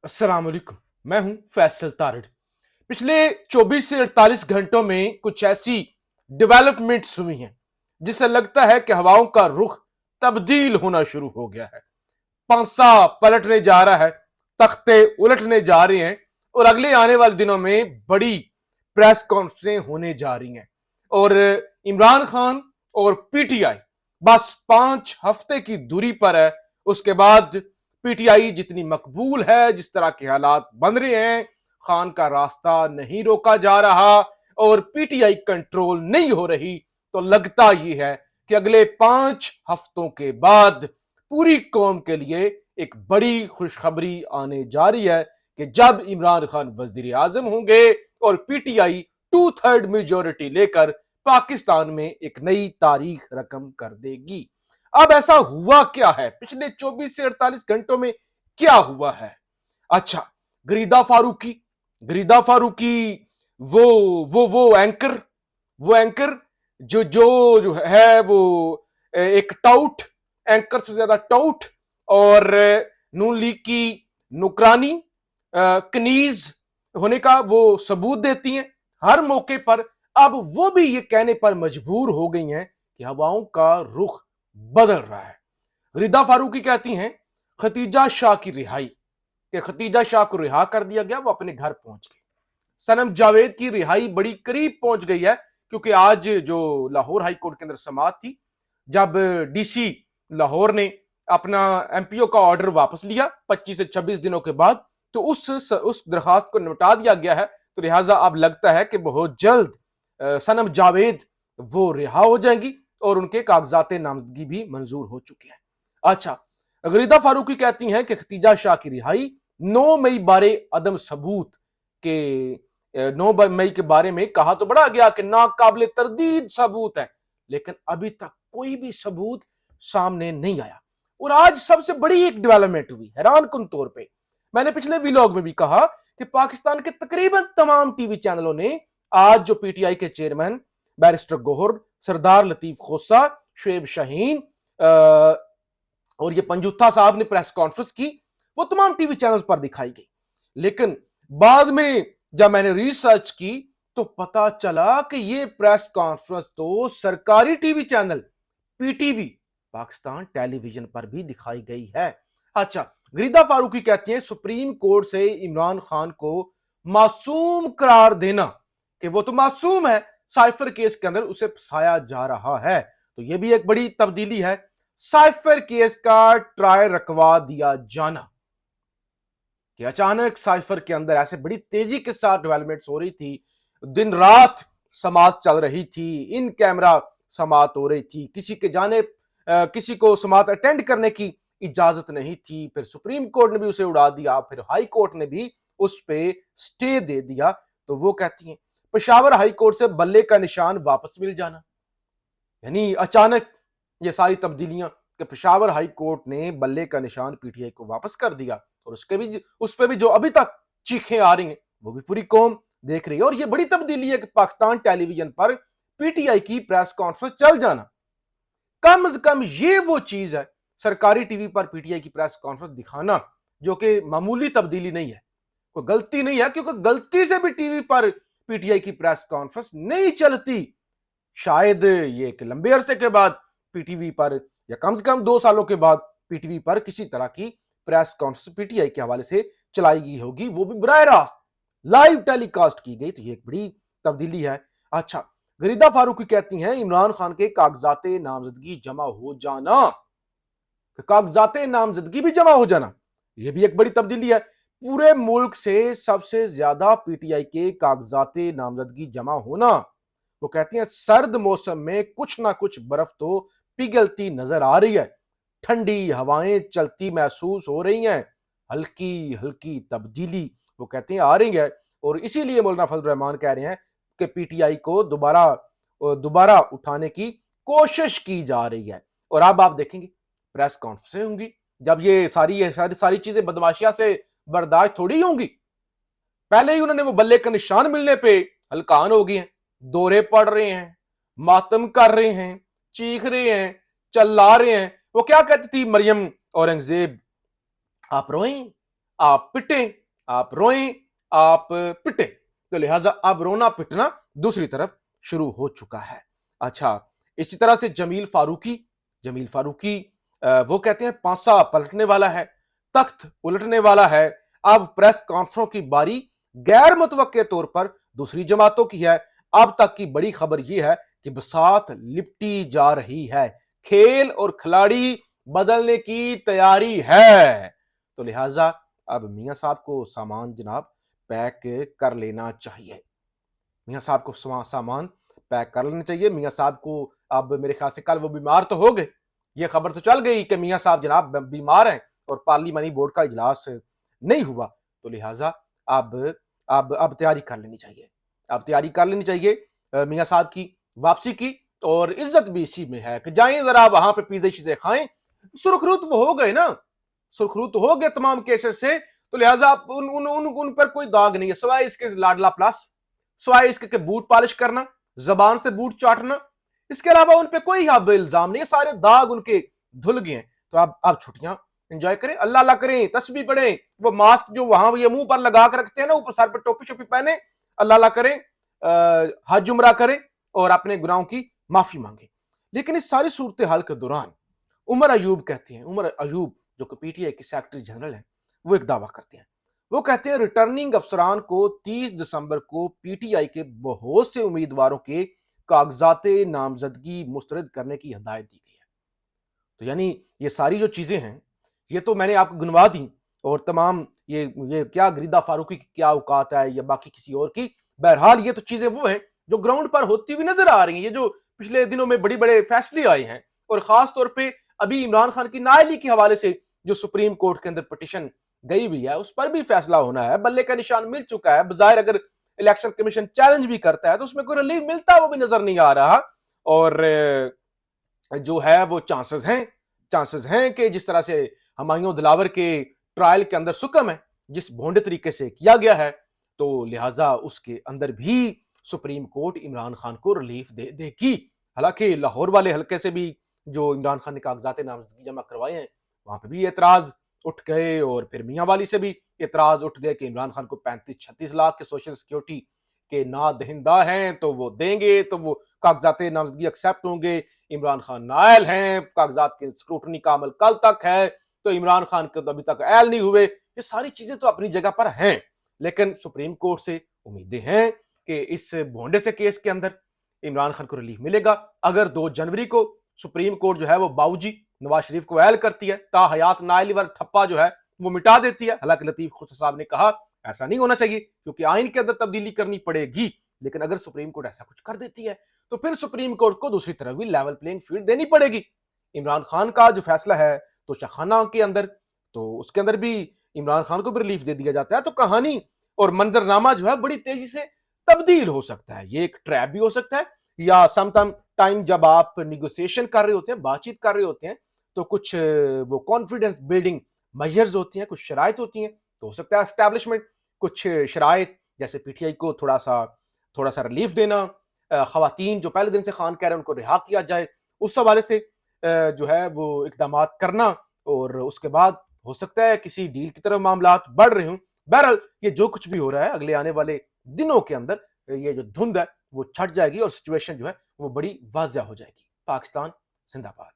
अस्सलाम वालेकुम। मैं हूं फैसल तारड़। पिछले 24 से 48 घंटों में कुछ ऐसी डेवलपमेंट्स हुई हैं जिससे लगता है कि हवाओं का रुख तब्दील होना शुरू हो गया है। पांसा पलटने जा रहा है, तख्ते उलटने जा रहे हैं और अगले आने वाले दिनों में बड़ी प्रेस कॉन्फ्रेंसें होने जा रही हैं। और इमरान खान और पीटीआई बस 5 हफ्ते की दूरी पर है। उसके बाद पीटीआई जितनी मकबूल है, जिस तरह के हालात बन रहे हैं, खान का रास्ता नहीं रोका जा रहा और पीटीआई कंट्रोल नहीं हो रही, तो लगता ही है कि अगले 5 हफ्तों के बाद पूरी कौम के लिए एक बड़ी खुशखबरी आने जा रही है कि जब इमरान खान वजीर आजम होंगे और पीटीआई 2/3 मेजोरिटी लेकर पाकिस्तान में एक नई तारीख रकम कर देगी। अब ऐसा हुआ क्या है? पिछले 24 से 48 घंटों में क्या हुआ है? अच्छा, गरीदा फारूकी, गरीदा फारूकी वो एंकर जो है वो एक टाउट, एंकर से ज्यादा टाउट और नून लीग की नुकरानी, कनीज होने का वो सबूत देती हैं हर मौके पर। अब वो भी ये कहने पर मजबूर हो गई हैं कि हवाओं का रुख बदल रहा है। रिदा फारूकी कहती हैं खतीजा शाह की रिहाई, कि खतीजा शाह को रिहा कर दिया गया, वो अपने घर पहुंच गए। सनम जावेद की रिहाई बड़ी करीब पहुंच गई है, क्योंकि आज जो लाहौर हाई कोर्ट के अंदर समाअत थी, जब डीसी लाहौर ने अपना एमपीओ का ऑर्डर वापस लिया 25 से 26 दिनों के बाद, तो उस दरखास्त को निपटा दिया गया है। तो लिहाजा अब लगता है कि बहुत जल्द सनम जावेद वो रिहा हो जाएंगी और उनके कागजात नामजदगी भी मंजूर हो चुके हैं। अच्छा, गरीदा फारूकी कहती हैं कि खतीजा शाह की रिहाई 9 मई बारे अदम सबूत के 9 मई के बारे में कहा तो बड़ा गया कि नाकाबिले तरदीद सबूत है, लेकिन अभी तक कोई भी सबूत सामने नहीं आया। और आज सबसे बड़ी एक डेवलपमेंट हुई हैरान कुन तौर पे। मैंने पिछले व्लॉग में भी कहा कि पाकिस्तान के तकरीबन तमाम टीवी चैनलों ने आज जो पीटीआई के चेयरमैन बैरिस्टर गोहर, सरदार लतीफ खोसा, शुएब शाहीन और ये पंजुत्था साहब ने प्रेस कॉन्फ्रेंस की, वो तमाम टीवी चैनल पर दिखाई गई। लेकिन बाद में जब मैंने रिसर्च की तो पता चला कि ये प्रेस कॉन्फ्रेंस तो सरकारी TV channel PTV Pakistan television पर भी दिखाई गई है। अच्छा, गरीदा फारूकी कहती हैं सुप्रीम कोर्ट से इमरान खान को मासूम करार देना, कि वो तो मासूम है, साइफर केस के अंदर उसे फंसाया जा रहा है, तो ये भी एक बड़ी तब्दीली है। साइफर केस का ट्रायल रखवा दिया जाना, कि अचानक साइफर के अंदर ऐसे बड़ी तेजी के साथ डेवलपमेंट्स हो रही थी, दिन रात समाअत चल रही थी, इन कैमरा समाअत हो रही थी, किसी को समाअत अटेंड करने की इजाजत नहीं थी। फिर सुप्रीम कोर्ट ने भी उसे उड़ा दिया, फिर हाई कोर्ट ने भी उस पे स्टे दे दिया। तो वो कहती हैं पेशावर हाई कोर्ट से बल्ले का निशान वापस मिल जाना, यानी अचानक ये सारी तब्दीलियां कि पेशावर हाई कोर्ट ने बल्ले का निशान पीटीआई को वापस कर दिया, और उस पर भी जो अभी तक चीखें आ रही हैं वो भी पूरी कौम देख रही है। और ये बड़ी तब्दीली है कि पाकिस्तान टेलीविजन पर पीटीआई की प्रेस कॉन्फ्रेंस चल जाना, कम से कम ये वो चीज है, सरकारी टीवी पर पीटीआई की प्रेस कॉन्फ्रेंस दिखाना, जो कि मामूली तब्दीली नहीं है, कोई गलती नहीं है, क्योंकि गलती से भी टीवी पर पीटीआई की प्रेस कॉन्फ्रेंस नहीं चलती, शायद ये एक लंबे अरसे के बाद पीटीवी पर या कम से कम 2 सालों के बाद पीटीवी पर किसी तरह की प्रेस कॉन्फ्रेंस पीटीआई के हवाले से चलाई गई होगी, वो भी बराह रास्त लाइव टेलीकास्ट की गई, तो ये एक बड़ी तब्दीली है। अच्छा, गरीदा फारूकी कहती हैं इमरान खान के कागजात नामजदगी जमा हो जाना, कागजात नामजदगी भी जमा हो जाना, यह भी एक बड़ी तब्दीली है। पूरे मुल्क से सबसे ज्यादा पीटीआई के कागजात नामजदगी जमा होना। वो कहती हैं सर्द मौसम में कुछ ना कुछ बर्फ तो पिघलती नजर आ रही है, ठंडी हवाएं चलती महसूस हो रही हैं, हल्की हल्की तब्दीली वो कहते हैं आ रही है। और इसीलिए मौलाना फजल रहमान कह रहे हैं कि पीटीआई को दोबारा उठाने की कोशिश की जा रही है। और अब आप देखेंगे प्रेस कॉन्फ्रेंस होंगी, जब ये सारी चीजें बदमाशिया से बर्दाश्त थोड़ी होंगी। पहले ही उन्होंने वो बल्ले का निशान मिलने पे हलकान हो गए हैं, दौरे पड़ रहे हैं, मातम कर रहे हैं, चीख रहे हैं, चिल्ला रहे हैं। वो क्या कहती थी मरियम औरंगजेब, आप रोएं, آپ پٹیں، آپ روئیں، آپ پٹیں. تو لہٰذا اب رونا پٹنا دوسری طرف شروع ہو چکا ہے. اچھا، اسی طرح سے جمیل فاروقی وہ کہتے ہیں پانسا پلٹنے والا ہے، تخت الٹنے والا ہے. اب پریس کانفرنسوں کی باری غیر متوقع طور پر دوسری جماعتوں کی ہے. اب تک کی بڑی خبر یہ ہے کہ بساط لپٹی جا رہی ہے، کھیل اور کھلاڑی بدلنے کی تیاری ہے. تو لہٰذا اب میاں صاحب کو سامان جناب پیک کر لینا چاہیے. میاں صاحب کو سامان پیک کر لینا چاہیے. میاں صاحب کو اب میرے خیال سے کل وہ بیمار تو ہو گئے، یہ خبر تو چل گئی کہ میاں صاحب جناب بیمار ہیں اور پارلیمانی بورڈ کا اجلاس نہیں ہوا. تو لہٰذا اب تیاری کر لینی چاہیے. اب تیاری کر لینی چاہیے میاں صاحب کی واپسی کی. اور عزت بھی اسی میں ہے کہ جائیں ذرا وہاں پہ پیزے شیزے کھائیں. سرخرو تو وہ ہو گئے نا، سرخرو تو ہو گئے تمام کیسز سے. تو لہٰذا ان پر کوئی داغ نہیں ہے سوائے اس کے لاڈلا پلس، سوائے اس کے بوٹ پالش کرنا، زبان سے بوٹ چاٹنا. اس کے علاوہ ان پہ کوئی اب الزام نہیں ہے، سارے داغ ان کے دھل گئے ہیں. تو اب چھٹیاں انجوائے کریں، اللہ اللہ کریں، تسبیح پڑھیں. وہ ماسک جو وہاں یہ منہ پر لگا کے رکھتے ہیں نا، اوپر سر پہ ٹوپی شوپی پہنے، اللہ اللہ کریں، حج عمرہ کریں اور اپنے گناہوں کی معافی مانگیں. لیکن اس ساری صورتحال کے دوران عمر ایوب کہتے ہیں، عمر ایوب جو کہ پی ٹی آئی کے سیکرٹری جنرل ہیں، وہ ایک دعویٰ کرتے ہیں. وہ کہتے ہیں ریٹرننگ افسران کو 30 دسمبر کو پی ٹی آئی کے بہت سے امیدواروں کے کاغذات نامزدگی مسترد کرنے کی ہدایت دی گئی ہے. تو یعنی یہ ساری جو چیزیں ہیں یہ تو میں نے آپ کو گنوا دی، اور تمام یہ کیا غریدہ فاروقی کی کیا اوقات ہے یا باقی کسی اور کی. بہرحال یہ تو چیزیں وہ ہیں جو گراؤنڈ پر ہوتی ہوئی نظر آ رہی ہیں. یہ جو پچھلے دنوں میں بڑے فیصلے آئے ہیں، اور خاص طور پہ ابھی عمران خان کی نااہلی کے حوالے سے جو سپریم کورٹ کے اندر پٹیشن گئی ہوئی ہے، اس پر بھی فیصلہ ہونا ہے. بلے کا نشان مل چکا ہے. بظاہر اگر الیکشن کمیشن چیلنج بھی کرتا ہے تو اس میں کوئی ریلیف ملتا وہ بھی نظر نہیں آ رہا. اور جو ہے وہ چانسز ہیں کہ جس طرح سے ہمایوں دلاور کے ٹرائل کے اندر سکم ہے، جس بھونڈے طریقے سے کیا گیا ہے، تو لہٰذا اس کے اندر بھی سپریم کورٹ عمران خان کو ریلیف دے دے گی. حالانکہ لاہور والے حلقے سے بھی جو عمران خان نے کاغذات نامزدگی جمع کروائے ہیں، وہاں پہ بھی اعتراض اٹھ گئے، اور پھر میاں والی سے بھی اعتراض اٹھ گئے کہ عمران خان کو 35-36 لاکھ کے سوشل سیکیورٹی کے نا دہندہ ہیں تو وہ دیں گے، تو وہ کاغذات نامزدگی ایکسیپٹ ہوں گے. عمران خان نائل ہیں، کاغذات کے اسکروٹنی کا عمل کل تک ہے، تو عمران خان کے تو ابھی تک اہل نہیں ہوئے. یہ ساری چیزیں تو اپنی جگہ پر ہیں، لیکن سپریم کورٹ سے امیدیں ہیں کہ اس بھونڈے سے کیس کے اندر عمران خان کو ریلیف ملے گا. اگر 2 جنوری کو سپریم کورٹ جو ہے وہ باوجی نواز شریف کو اہل کرتی ہے، تا حیات نائلی ور ٹھپا جو ہے وہ مٹا دیتی ہے. حالانکہ لطیف خسرو صاحب نے کہا ایسا نہیں ہونا چاہیے کیونکہ آئین کے اندر تبدیلی کرنی پڑے گی. لیکن اگر سپریم کورٹ ایسا کچھ کر دیتی ہے تو پھر سپریم کورٹ کو دوسری طرف بھی لیول پلینگ فیلڈ دینی پڑے گی. عمران خان کا جو فیصلہ ہے تو شاہخانہ کے اندر، تو اس کے اندر بھی عمران خان کو بھی ریلیف دے دیا جاتا ہے، تو کہانی اور منظرنامہ جو ہے بڑی تیزی سے تبدیل ہو سکتا ہے. یہ ایک ٹریپ بھی ہو سکتا ہے، یا سم ٹائم جب آپ نیگوسیشن کر رہے ہوتے ہیں، بات چیت کر رہے ہوتے ہیں، تو کچھ وہ کانفیڈنس بلڈنگ میجرز ہوتی ہیں، کچھ شرائط ہوتی ہیں، تو ہو سکتا ہے اسٹیبلشمنٹ کچھ شرائط جیسے پی ٹی آئی کو تھوڑا سا ریلیف دینا، خواتین جو پہلے دن سے خان کہہ رہے ہیں ان کو رہا کیا جائے، اس حوالے سے جو ہے وہ اقدامات کرنا، اور اس کے بعد ہو سکتا ہے کسی ڈیل کی طرف معاملات بڑھ رہے ہوں. بہرحال یہ جو کچھ بھی ہو رہا ہے اگلے آنے والے دنوں کے اندر یہ جو دھند ہے وہ چھٹ جائے گی اور سچویشن جو ہے وہ بڑی واضح ہو جائے گی. پاکستان زندہ باد.